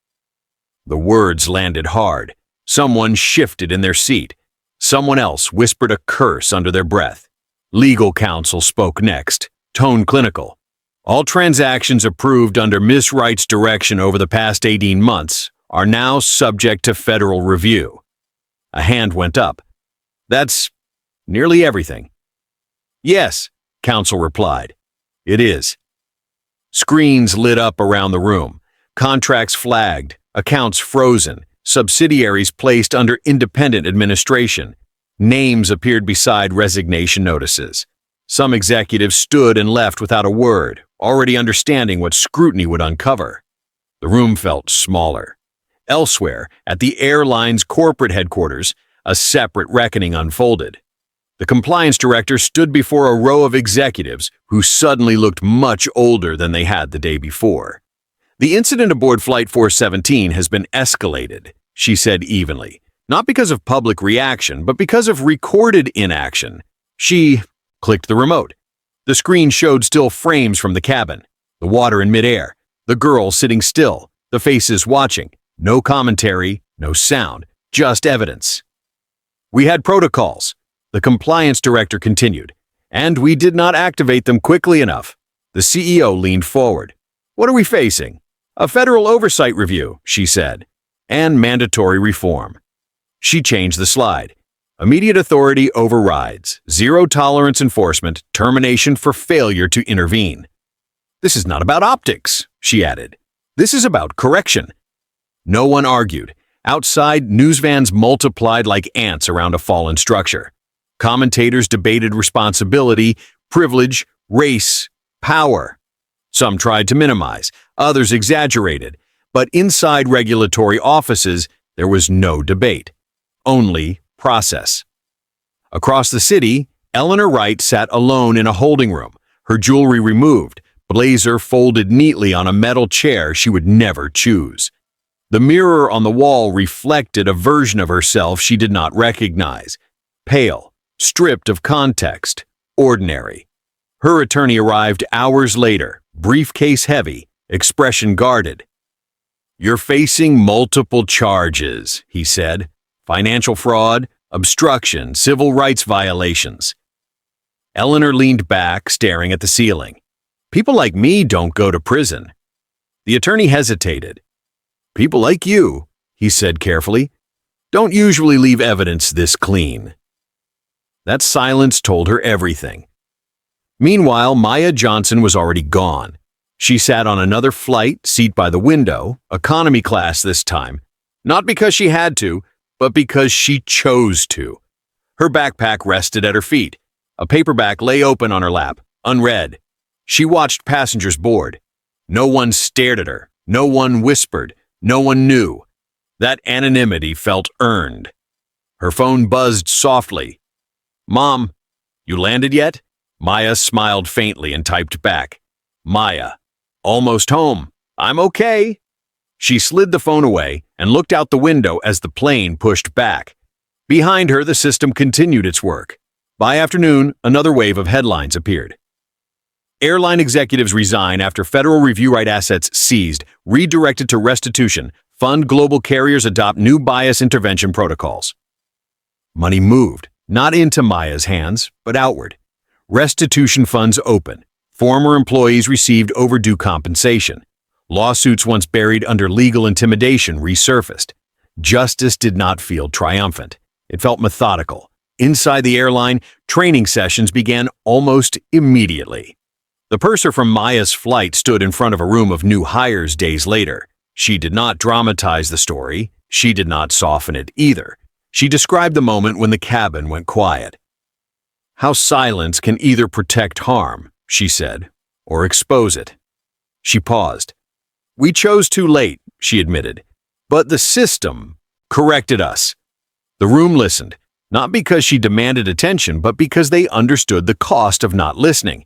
S1: The words landed hard. Someone shifted in their seat. Someone else whispered a curse under their breath. Legal counsel spoke next, tone clinical. "All transactions approved under Miss Wright's direction over the past 18 months are now subject to federal review." A hand went up. "That's nearly everything." "Yes," counsel replied. "It is." Screens lit up around the room. Contracts flagged, accounts frozen, subsidiaries placed under independent administration. Names appeared beside resignation notices. Some executives stood and left without a word, already understanding what scrutiny would uncover. The room felt smaller. Elsewhere, at the airline's corporate headquarters, a separate reckoning unfolded. The compliance director stood before a row of executives who suddenly looked much older than they had the day before. "The incident aboard Flight 417 has been escalated," she said evenly. "Not because of public reaction, but because of recorded inaction." She clicked the remote. The screen showed still frames from the cabin, the water in midair, the girl sitting still, the faces watching. No commentary, no sound, just evidence. "We had protocols," the compliance director continued, "and we did not activate them quickly enough." The CEO leaned forward. "What are we facing?" "A federal oversight review," she said, "and mandatory reform." She changed the slide. "Immediate authority overrides, zero-tolerance enforcement, termination for failure to intervene." "This is not about optics," she added. "This is about correction." No one argued. Outside, news vans multiplied like ants around a fallen structure. Commentators debated responsibility, privilege, race, power. Some tried to minimize, others exaggerated, But inside regulatory offices, there was no debate, only process. Across the city, Eleanor Wright sat alone in a holding room, her jewelry removed, blazer folded neatly on a metal chair she would never choose. The mirror on the wall reflected a version of herself she did not recognize, pale, stripped of context, ordinary. Her attorney arrived hours later, briefcase heavy, expression guarded. "You're facing multiple charges," he said. "Financial fraud, obstruction, civil rights violations." Eleanor leaned back, staring at the ceiling. "People like me don't go to prison." The attorney hesitated. "People like you," he said carefully, "don't usually leave evidence this clean." That silence told her everything. Meanwhile, Maya Johnson was already gone. She sat on another flight, seat by the window, economy class this time, not because she had to, but because she chose to. Her backpack rested at her feet. A paperback lay open on her lap, unread. She watched passengers board. No one stared at her. No one whispered. No one knew. That anonymity felt earned. Her phone buzzed softly. "Mom, you landed yet?" Maya smiled faintly and typed back. "Maya, almost home. I'm okay." She slid the phone away and looked out the window as the plane pushed back. Behind her, the system continued its work. By afternoon, another wave of headlines appeared. Airline executives resign after federal review right assets seized, redirected to restitution, fund global carriers adopt new bias intervention protocols. Money moved, not into Maya's hands, but outward. Restitution funds open. Former employees received overdue compensation. Lawsuits once buried under legal intimidation resurfaced. Justice did not feel triumphant. It felt methodical. Inside the airline, training sessions began almost immediately. The purser from Maya's flight stood in front of a room of new hires days later. She did not dramatize the story. She did not soften it either. She described the moment when the cabin went quiet. "How silence can either protect harm," she said, "or expose it." She paused. "We chose too late," she admitted, "but the system corrected us." The room listened, not because she demanded attention, but because they understood the cost of not listening.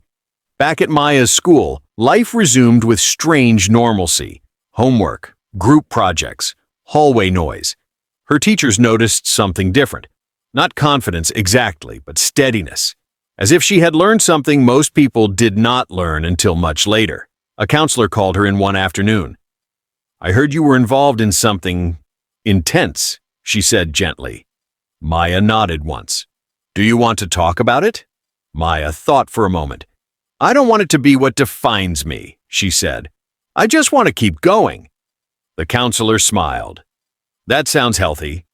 S1: Back at Maya's school, life resumed with strange normalcy. Homework, group projects, hallway noise. Her teachers noticed something different. Not confidence exactly, but steadiness. As if she had learned something most people did not learn until much later. A counselor called her in one afternoon. "I heard you were involved in something intense," she said gently. Maya nodded once. "Do you want to talk about it?" Maya thought for a moment. "I don't want it to be what defines me," she said. "I just want to keep going." The counselor smiled. "That sounds healthy."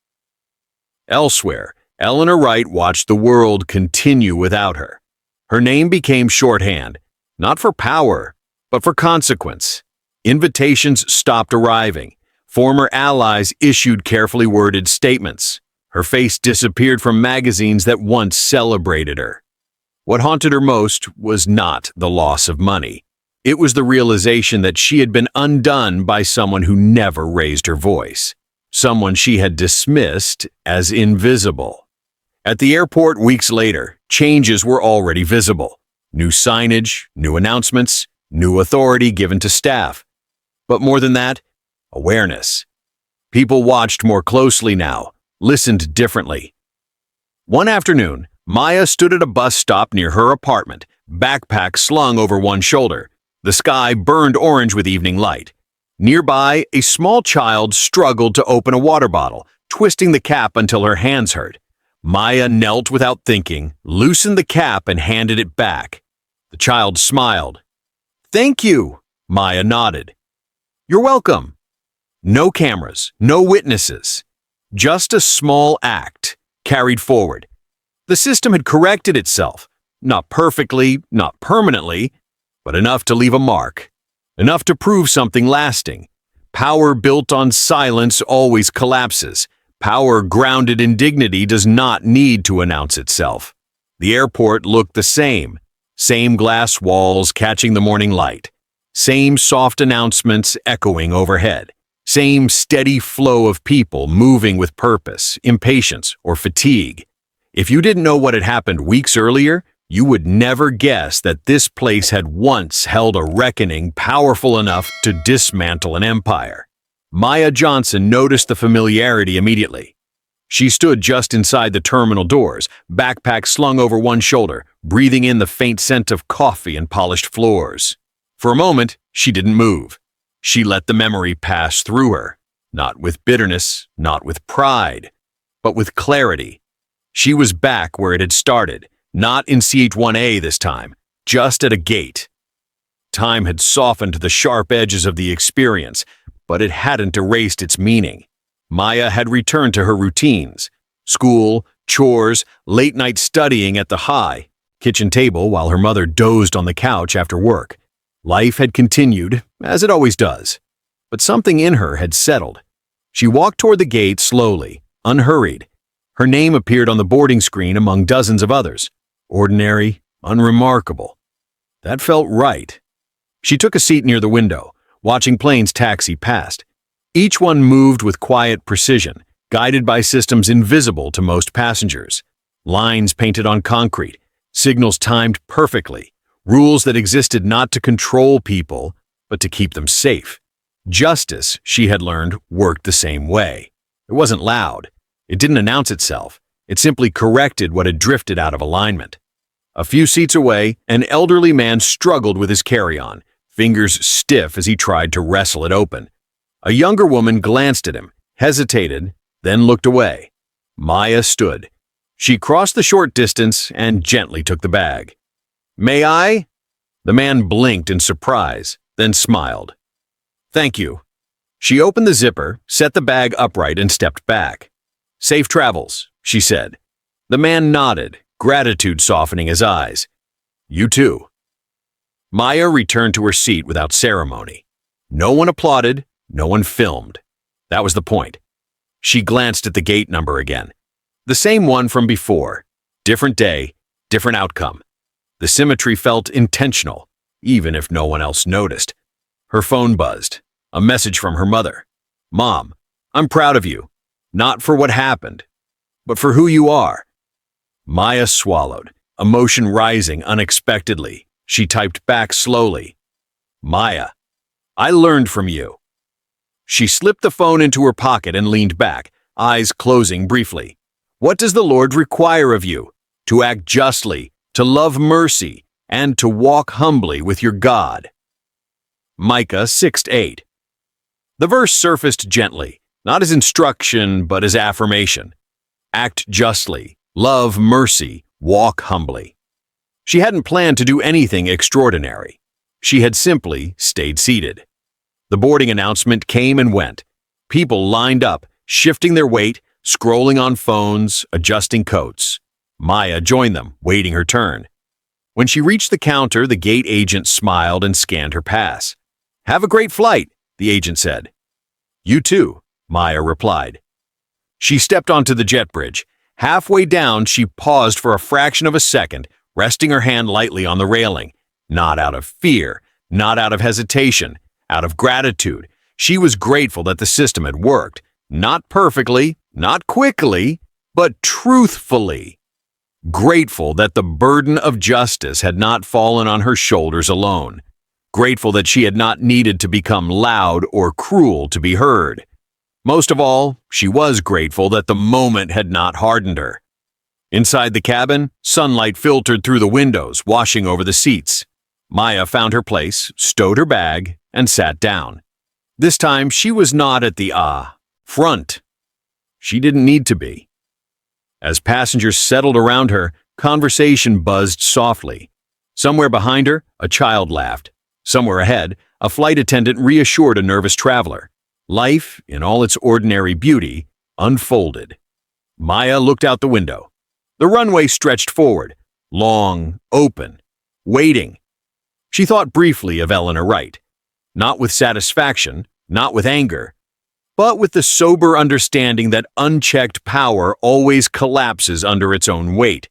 S1: Elsewhere, Eleanor Wright watched the world continue without her. Her name became shorthand, not for power, but for consequence. Invitations stopped arriving. Former allies issued carefully worded statements. Her face disappeared from magazines that once celebrated her. What haunted her most was not the loss of money. It was the realization that she had been undone by someone who never raised her voice. Someone she had dismissed as invisible. At the airport weeks later, changes were already visible. New signage, new announcements, new authority given to staff. But more than that, awareness. People watched more closely now, listened differently. One afternoon, Maya stood at a bus stop near her apartment, backpack slung over one shoulder. The sky burned orange with evening light. Nearby, a small child struggled to open a water bottle, twisting the cap until her hands hurt. Maya knelt without thinking, loosened the cap and handed it back. The child smiled. "Thank you," Maya nodded. "You're welcome." No cameras, no witnesses. Just a small act, carried forward. The system had corrected itself, not perfectly, not permanently, but enough to leave a mark, enough to prove something lasting. Power built on silence always collapses. Power grounded in dignity does not need to announce itself. The airport looked the same glass walls catching the morning light, same soft announcements echoing overhead. Same steady flow of people moving with purpose, impatience, or fatigue. If you didn't know what had happened weeks earlier, you would never guess that this place had once held a reckoning powerful enough to dismantle an empire. Maya Johnson noticed the familiarity immediately. She stood just inside the terminal doors, backpack slung over one shoulder, breathing in the faint scent of coffee and polished floors. For a moment, she didn't move. She let the memory pass through her, not with bitterness, not with pride, but with clarity. She was back where it had started, not in CH-1A this time, just at a gate. Time had softened the sharp edges of the experience, but it hadn't erased its meaning. Maya had returned to her routines: school, chores, late-night studying at the high kitchen table while her mother dozed on the couch after work. Life had continued, as it always does. But something in her had settled. She walked toward the gate slowly, unhurried. Her name appeared on the boarding screen among dozens of others. Ordinary, unremarkable. That felt right. She took a seat near the window, watching planes taxi past. Each one moved with quiet precision, guided by systems invisible to most passengers. Lines painted on concrete, signals timed perfectly, rules that existed not to control people, but to keep them safe. Justice, she had learned, worked the same way. It wasn't loud. It didn't announce itself. It simply corrected what had drifted out of alignment. A few seats away, an elderly man struggled with his carry-on, fingers stiff as he tried to wrestle it open. A younger woman glanced at him, hesitated, then looked away. Maya stood. She crossed the short distance and gently took the bag. "May I?" The man blinked in surprise, then smiled. "Thank you." She opened the zipper, set the bag upright, and stepped back. "Safe travels," she said. The man nodded, gratitude softening his eyes. "You too." Maya returned to her seat without ceremony. No one applauded, no one filmed. That was the point. She glanced at the gate number again. The same one from before. Different day, different outcome. The symmetry felt intentional, even if no one else noticed. Her phone buzzed. A message from her mother. "Mom, I'm proud of you. Not for what happened, but for who you are." Maya swallowed, emotion rising unexpectedly. She typed back slowly. "Maya, I learned from you." She slipped the phone into her pocket and leaned back, eyes closing briefly. "What does the Lord require of you? To act justly, to love mercy, and to walk humbly with your God." Micah 6:8. The verse surfaced gently, not as instruction, but as affirmation. Act justly, love mercy, walk humbly. She hadn't planned to do anything extraordinary. She had simply stayed seated. The boarding announcement came and went. People lined up, shifting their weight, scrolling on phones, adjusting coats. Maya joined them, waiting her turn. When she reached the counter, the gate agent smiled and scanned her pass. "Have a great flight," the agent said. "You too," Maya replied. She stepped onto the jet bridge. Halfway down, she paused for a fraction of a second, resting her hand lightly on the railing. Not out of fear, not out of hesitation, out of gratitude. She was grateful that the system had worked. Not perfectly, not quickly, but truthfully. Grateful that the burden of justice had not fallen on her shoulders alone. Grateful that she had not needed to become loud or cruel to be heard. Most of all, she was grateful that the moment had not hardened her. Inside the cabin, sunlight filtered through the windows, washing over the seats. Maya found her place, stowed her bag, and sat down. This time, she was not at the front. She didn't need to be. As passengers settled around her, conversation buzzed softly. Somewhere behind her, a child laughed. Somewhere ahead, a flight attendant reassured a nervous traveler. Life, in all its ordinary beauty, unfolded. Maya looked out the window. The runway stretched forward, long, open, waiting. She thought briefly of Eleanor Wright. Not with satisfaction, not with anger, but with the sober understanding that unchecked power always collapses under its own weight.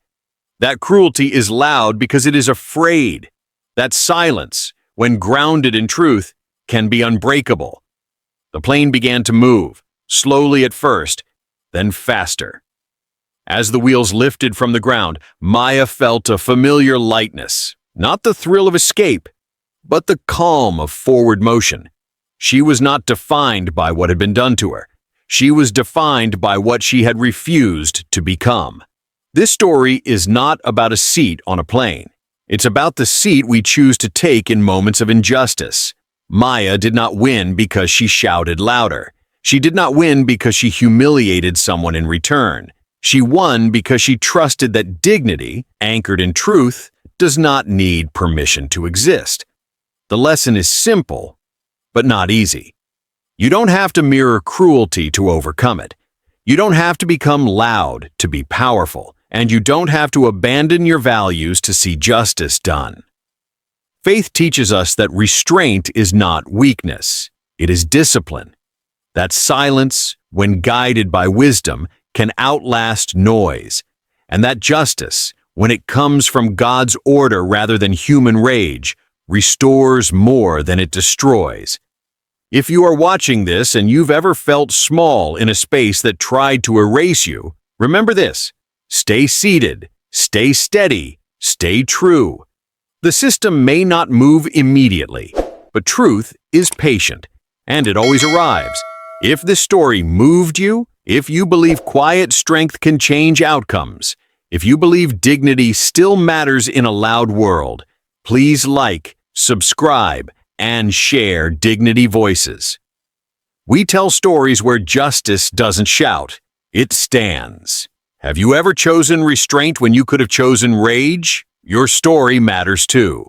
S1: That cruelty is loud because it is afraid. That silence, when grounded in truth, can be unbreakable. The plane began to move, slowly at first, then faster. As the wheels lifted from the ground, Maya felt a familiar lightness, not the thrill of escape, but the calm of forward motion. She was not defined by what had been done to her. She was defined by what she had refused to become. This story is not about a seat on a plane. It's about the seat we choose to take in moments of injustice. Maya did not win because she shouted louder. She did not win because she humiliated someone in return. She won because she trusted that dignity, anchored in truth, does not need permission to exist. The lesson is simple, but not easy. You don't have to mirror cruelty to overcome it. You don't have to become loud to be powerful, and you don't have to abandon your values to see justice done. Faith teaches us that restraint is not weakness, it is discipline. That silence, when guided by wisdom, can outlast noise, and that justice, when it comes from God's order rather than human rage, restores more than it destroys. If you are watching this and you've ever felt small in a space that tried to erase you, remember this: stay seated, stay steady, stay true. The system may not move immediately, but truth is patient, and it always arrives. If this story moved you, if you believe quiet strength can change outcomes, if you believe dignity still matters in a loud world, please like, subscribe, and share Dignity Voices. We tell stories where justice doesn't shout, it stands. Have you ever chosen restraint when you could have chosen rage? Your story matters too.